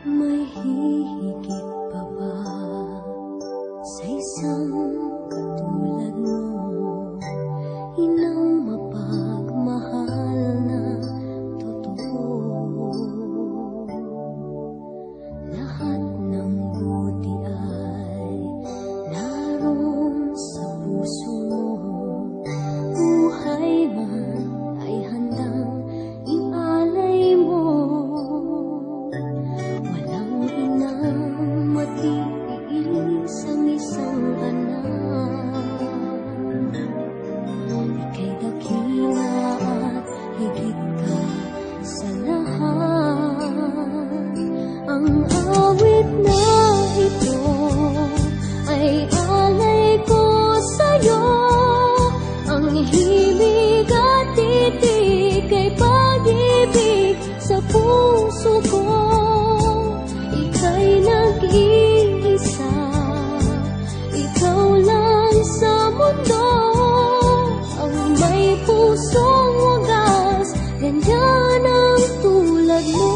May hihigit pa ba sa isang katulad mo? Inang mapagmahal na totoo. Lahat ng buti ay naroon sa puso mo. Buhay man ay handang ialay mo. Walang inang matiilis ang isang anak. Ika'y dakila at higit ka sa lahat. Ang awit na ito ay alay ko sa'yo. Ang himig at titig ay pag-ibig sa puso ko. Ika'y nag-iisa, ikaw lang sa mundo. Ang may pusong wagas, ganyan ang tulad mo.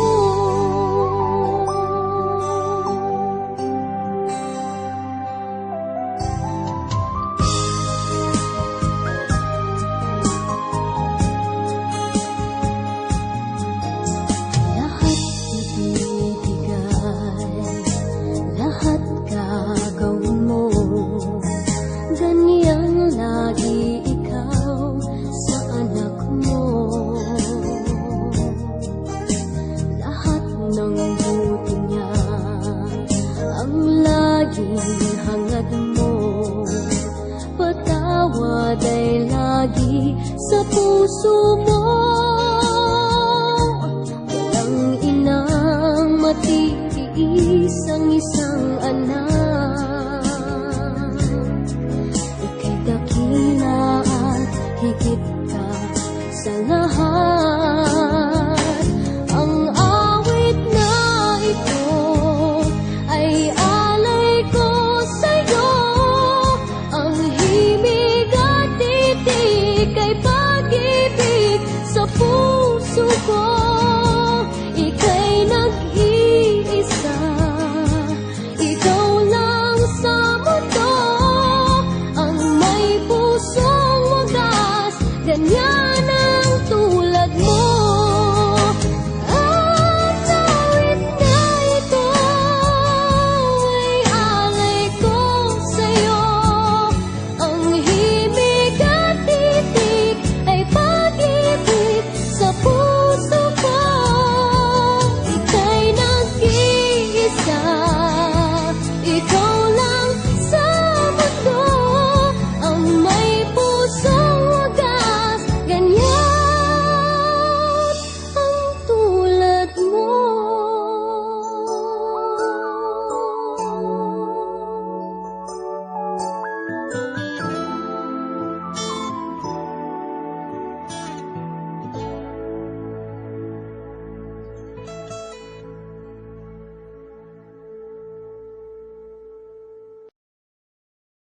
Lahat ibibigay, lahat gagawin mo. Ganyang lagi ikaw sa anak mo. Lahat ng buti niya ang laging hangad mo. Patawad ay lagi sa puso mo.